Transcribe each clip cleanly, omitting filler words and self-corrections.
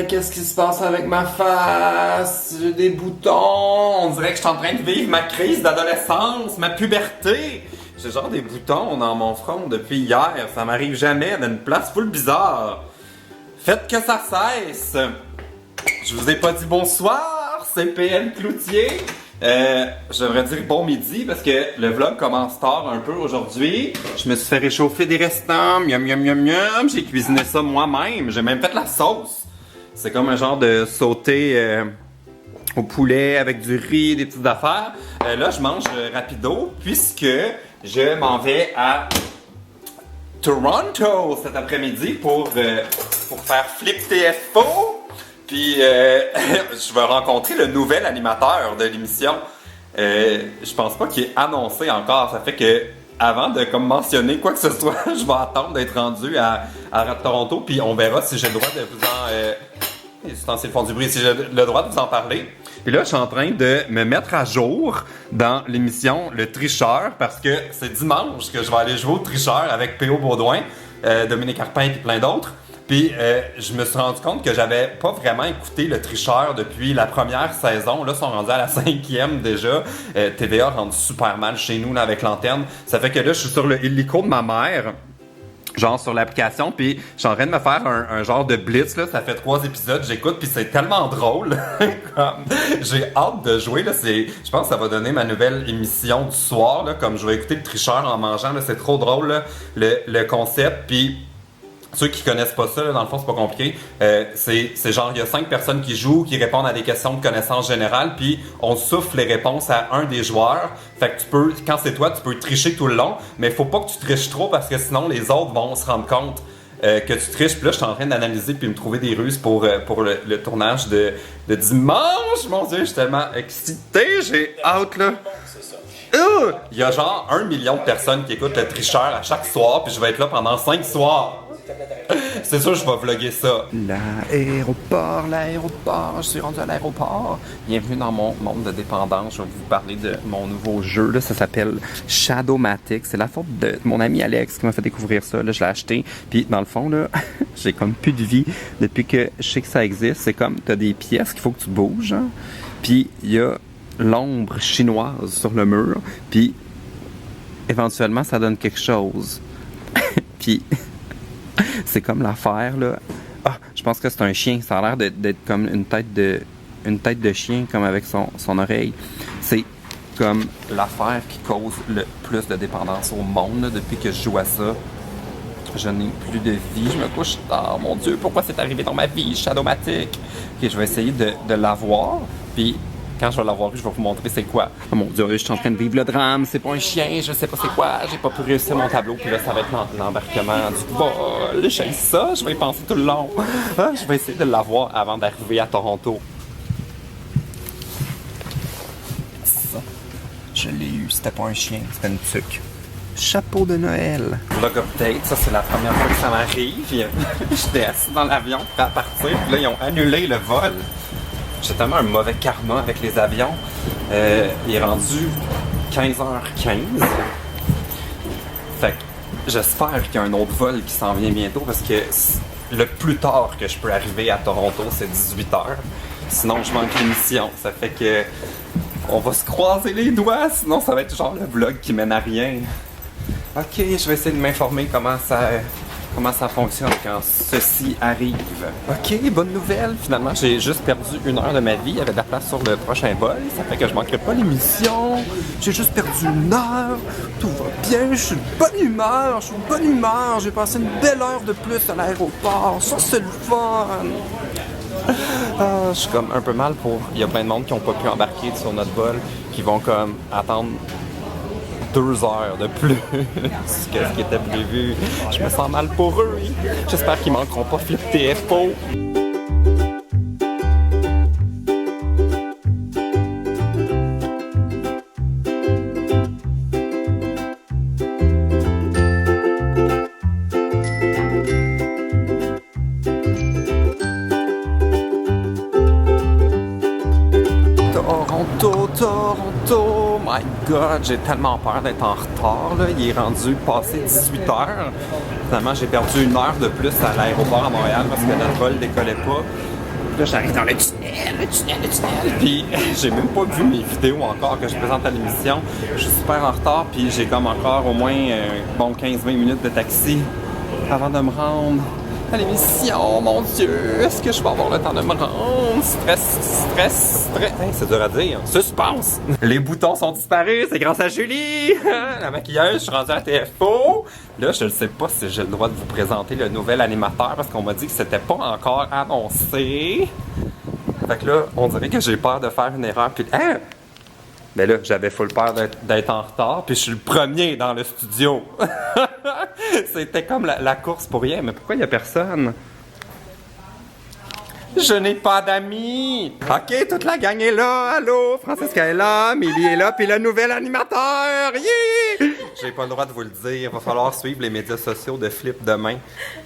mais qu'est-ce qui se passe avec ma face? J'ai des boutons. On dirait que je suis en train de vivre ma crise d'adolescence, ma puberté. J'ai genre des boutons dans mon front depuis hier. Ça m'arrive jamais d'une place full bizarre. Faites que ça cesse. Je vous ai pas dit bonsoir, c'est PL Cloutier. Je devrais dire bon midi parce que le vlog commence tard un peu aujourd'hui. Je me suis fait réchauffer des restants, miam miam miam miam. J'ai cuisiné ça moi-même. J'ai même fait la sauce. C'est comme un genre de sauté au poulet avec du riz, des petites affaires. Là, je mange rapido puisque je m'en vais à Toronto cet après-midi pour faire Flip TFO. Puis, je vais rencontrer le nouvel animateur de l'émission. Je pense pas qu'il est annoncé encore. Ça fait que, avant de comme mentionner quoi que ce soit, je vais attendre d'être rendu à Toronto. Puis, on verra si j'ai le droit de vous en... les ustensiles font du bruit. Si j'ai le droit de vous en parler. Puis là, je suis en train de me mettre à jour dans l'émission Le Tricheur. Parce que c'est dimanche que je vais aller jouer au Tricheur avec P.O. Baudouin, Dominique Arpin et plein d'autres. Puis, je me suis rendu compte que j'avais pas vraiment écouté Le Tricheur depuis la première saison. Là, ils sont rendus à la 5e déjà. TVA rendu super mal chez nous là, avec l'antenne. Ça fait que là, je suis sur le illico de ma mère, genre sur l'application, puis je suis en train de me faire un genre de blitz, là. Ça fait 3 épisodes, j'écoute, puis c'est tellement drôle. Comme, j'ai hâte de jouer, là. Je pense que ça va donner ma nouvelle émission du soir, là. Comme je vais écouter Le Tricheur en mangeant, là. C'est trop drôle, là, le concept, puis... Ceux qui connaissent pas ça, là, dans le fond, c'est pas compliqué. C'est genre, il y a 5 personnes qui jouent, qui répondent à des questions de connaissances générales, puis on souffle les réponses à un des joueurs. Fait que tu peux, quand c'est toi, tu peux tricher tout le long, mais il faut pas que tu triches trop parce que sinon les autres vont se rendre compte que tu triches. Puis là, je suis en train d'analyser puis me trouver des ruses pour le tournage de dimanche. Mon Dieu, je suis tellement excité, j'ai hâte là. Il y a genre 1 million de personnes qui écoutent Le Tricheur à chaque soir, puis je vais être là pendant 5 soirs. C'est sûr, je vais vlogger ça. L'aéroport, je suis rendu à l'aéroport. Bienvenue dans mon monde de dépendance. Je vais vous parler de mon nouveau jeu. Là, ça s'appelle Shadowmatic. C'est la faute de mon ami Alex qui m'a fait découvrir ça. Là, je l'ai acheté. Puis, dans le fond, là, j'ai comme plus de vie depuis que je sais que ça existe. C'est comme, t'as des pièces qu'il faut que tu bouges. Hein? Puis, il y a l'ombre chinoise sur le mur. Puis, éventuellement, ça donne quelque chose. Puis... c'est comme l'affaire, là. Ah, je pense que c'est un chien. Ça a l'air d'être comme une tête de chien, comme avec son oreille. C'est comme l'affaire qui cause le plus de dépendance au monde, là, depuis que je joue à ça. Je n'ai plus de vie. Je me couche tard. Mon Dieu, pourquoi c'est arrivé dans ma vie? Shadowmatic. Ok, je vais essayer de l'avoir. Puis... quand je vais l'avoir vu, je vais vous montrer c'est quoi. Oh mon Dieu, je suis en train de vivre le drame. C'est pas un chien, je sais pas c'est quoi. J'ai pas pu réussir mon tableau. Puis là, ça va être l'embarquement du vol. J'aime ça, je vais y penser tout le long. Ah, je vais essayer de l'avoir avant d'arriver à Toronto. Ça, je l'ai eu. C'était pas un chien, c'était une tuque. Chapeau de Noël. Vlog update, ça c'est la première fois que ça m'arrive. J'étais assis dans l'avion prêt à partir. Puis là, ils ont annulé le vol. J'ai tellement un mauvais karma avec les avions. Il est rendu 15h15. Fait que j'espère qu'il y a un autre vol qui s'en vient bientôt parce que le plus tard que je peux arriver à Toronto, c'est 18h. Sinon, je manque l'émission. Ça fait que on va se croiser les doigts, sinon ça va être genre le vlog qui mène à rien. Ok, je vais essayer de m'informer comment ça fonctionne quand ceci arrive. Ok, bonne nouvelle. Finalement, j'ai juste perdu 1 heure de ma vie. Il y avait de la place sur le prochain vol. Ça fait que je manquerai pas l'émission. J'ai juste perdu 1 heure. Tout va bien. Je suis de bonne humeur. J'ai passé une belle heure de plus à l'aéroport. Ça, c'est le fun. Je suis comme un peu mal pour... Il y a plein de monde qui n'ont pas pu embarquer sur notre vol, qui vont comme attendre 2 heures de plus que ce qui était prévu. Je me sens mal pour eux. J'espère qu'ils manqueront pas Flip TFO. Toronto, my God, j'ai tellement peur d'être en retard, là. Il est rendu passé 18h. Finalement, j'ai perdu 1 heure de plus à l'aéroport à Montréal parce que notre vol décollait pas. Là, j'arrive dans le tunnel. Puis, j'ai même pas vu mes vidéos encore que je présente à l'émission. Je suis super en retard, puis j'ai comme encore au moins, 15-20 minutes de taxi avant de me rendre à l'émission. Mon Dieu, est-ce que je vais avoir le temps de me rendre? Stress. Hey, c'est dur à dire. Suspense! Les boutons sont disparus, c'est grâce à Julie! La maquilleuse, je suis rendu à TFO. Là, je ne sais pas si j'ai le droit de vous présenter le nouvel animateur parce qu'on m'a dit que c'était pas encore annoncé. Fait que là, on dirait que j'ai peur de faire une erreur. Puis, hein? Ben là, j'avais full peur d'être en retard, puis je suis le premier dans le studio. C'était comme la course pour rien. Mais pourquoi il n'y a personne? Je n'ai pas d'amis! OK, toute la gang est là. Allô? Francesca est là, Milly est là, puis le nouvel animateur! Yeah! J'ai pas le droit de vous le dire. Il va falloir suivre les médias sociaux de Flip demain.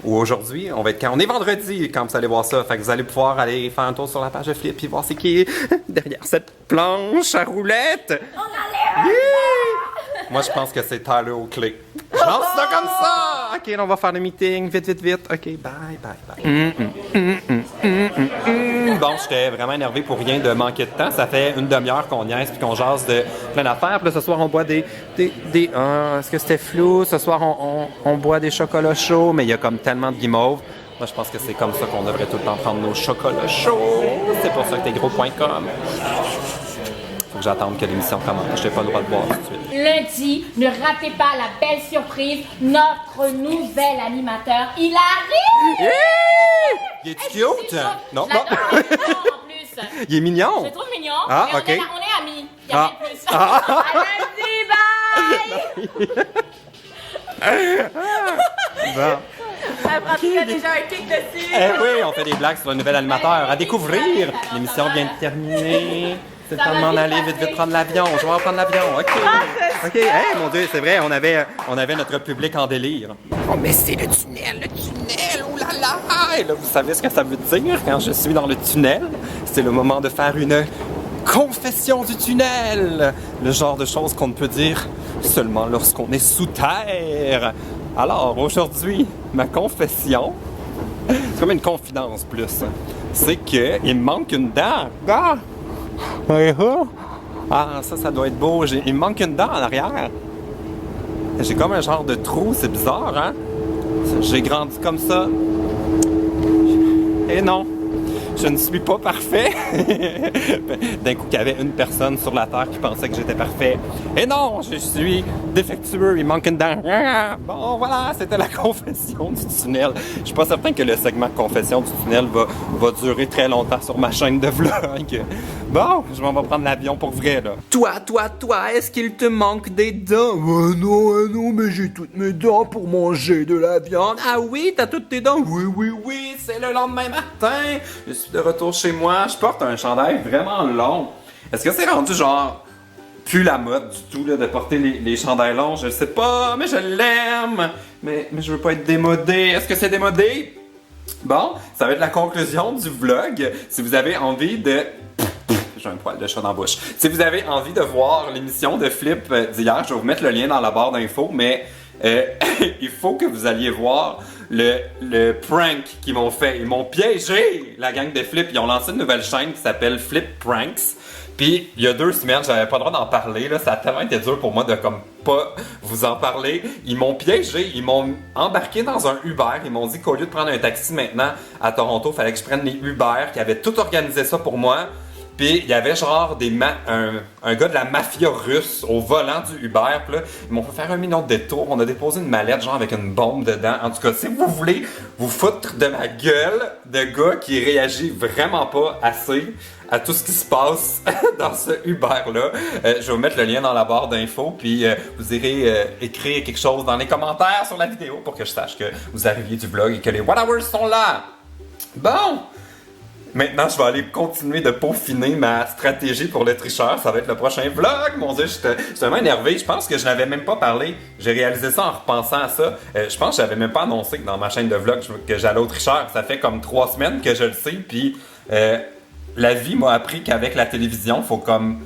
Ou aujourd'hui. On est vendredi quand vous allez voir ça. Fait que vous allez pouvoir aller faire un tour sur la page de Flip et voir c'est qui est derrière cette planche à roulettes. On a l'air! Yeah! Moi, je pense que c'est Tyler Oakley. Je lance ça comme ça! OK, on va faire le meeting. Vite. OK, bye. Bon, j'étais vraiment énervé pour rien de manquer de temps. Ça fait une demi-heure qu'on niaise puis qu'on jase de plein d'affaires. Puis là, ce soir, on boit est-ce que c'était flou? Ce soir, on boit des chocolats chauds, mais il y a comme tellement de guimauves. Moi, je pense que c'est comme ça qu'on devrait tout le temps prendre nos chocolats chauds. C'est pour ça que t'es gros.com. Faut que j'attende que l'émission commence. Je n'ai pas le droit de boire tout de suite. Lundi, ne ratez pas la belle surprise. Notre nouvel animateur, il arrive! Yeah! Il est cute? Non. En plus. Il est mignon. Je le trouve mignon. Ah, mais OK. On est amis. Il y a rien de plus. À lundi, bye! Bon. Ça prend déjà un kick dessus. Eh oui, on fait des blagues sur le nouvel animateur. À découvrir. L'émission vient de terminer. C'est le temps de m'en aller, vite prendre l'avion. Je vais prendre l'avion. OK. Hey, mon Dieu, c'est vrai, on avait notre public en délire. Oh, mais c'est le tunnel, oh là là! Et là, vous savez ce que ça veut dire quand je suis dans le tunnel? C'est le moment de faire une confession du tunnel! Le genre de choses qu'on ne peut dire seulement lorsqu'on est sous terre. Alors, aujourd'hui, ma confession, c'est comme une confidence plus, c'est qu'il me manque une dent. Ah, ça doit être beau. Il me manque une dent en arrière. J'ai comme un genre de trou, c'est bizarre, hein? J'ai grandi comme ça. Et non, je ne suis pas parfait. D'un coup, qu'il y avait une personne sur la Terre qui pensait que j'étais parfait. Et non, je suis défectueux, il manque une dent. Bon, voilà, c'était la confession du tunnel. Je suis pas certain que le segment confession du tunnel va durer très longtemps sur ma chaîne de vlog. Bon, je m'en vais prendre l'avion pour vrai, là. Toi, est-ce qu'il te manque des dents? Non, mais j'ai toutes mes dents pour manger de la viande. Ah oui, t'as toutes tes dents? Oui, c'est le lendemain matin. Je suis de retour chez moi. Je porte un chandail vraiment long. Est-ce que c'est rendu genre plus la mode du tout là, de porter les chandails longs? Je le sais pas, mais je l'aime. Mais je veux pas être démodé. Est-ce que c'est démodé? Bon, ça va être la conclusion du vlog. Si vous avez envie de... J'ai un poil de chat dans la bouche. Si vous avez envie de voir l'émission de Flip d'hier, je vais vous mettre le lien dans la barre d'infos, mais il faut que vous alliez voir le prank qu'ils m'ont fait. Ils m'ont piégé, la gang de Flip. Ils ont lancé une nouvelle chaîne qui s'appelle Flip Pranks. Puis, il y a 2 semaines, j'avais pas le droit d'en parler. Là. Ça a tellement été dur pour moi de comme pas vous en parler. Ils m'ont piégé. Ils m'ont embarqué dans un Uber. Ils m'ont dit qu'au lieu de prendre un taxi maintenant à Toronto, il fallait que je prenne les Uber, qui avaient tout organisé ça pour moi. Puis il y avait genre un gars de la mafia russe au volant du Uber. Puis là, ils m'ont fait faire un million de détours. On a déposé une mallette genre avec une bombe dedans. En tout cas, si vous voulez vous foutre de ma gueule de gars qui réagit vraiment pas assez à tout ce qui se passe dans ce Uber-là, je vais vous mettre le lien dans la barre d'infos. Puis vous irez écrire quelque chose dans les commentaires sur la vidéo pour que je sache que vous arriviez du vlog et que les Whathours sont là. Bon! Maintenant, je vais aller continuer de peaufiner ma stratégie pour le tricheur. Ça va être le prochain vlog. Mon Dieu, je suis tellement énervé. Je pense que je n'avais même pas parlé. J'ai réalisé ça en repensant à ça. Je pense que j'avais même pas annoncé que dans ma chaîne de vlog que j'allais au tricheur. Ça fait comme 3 semaines que je le sais. Puis la vie m'a appris qu'avec la télévision, faut comme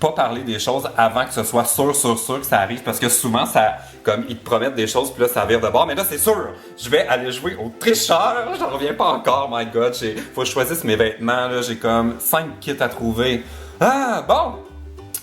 pas parler des choses avant que ce soit sûr que ça arrive, parce que souvent, ça, comme, ils te promettent des choses, puis là, ça vire de bord, mais là, c'est sûr, je vais aller jouer au tricheur, j'en reviens pas encore, my God, faut que je choisisse mes vêtements, là, j'ai comme 5 kits à trouver. Ah, bon!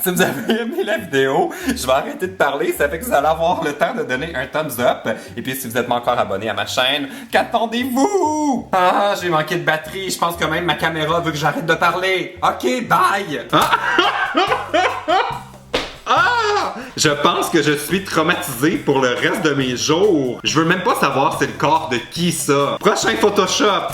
Si vous avez aimé la vidéo, je vais arrêter de parler, ça fait que vous allez avoir le temps de donner un thumbs up. Et puis si vous n'êtes pas encore abonné à ma chaîne, qu'attendez-vous? Ah, j'ai manqué de batterie, je pense que même ma caméra veut que j'arrête de parler. Ok, bye! Ah! Je pense que je suis traumatisé pour le reste de mes jours. Je veux même pas savoir c'est le corps de qui ça. Prochain Photoshop!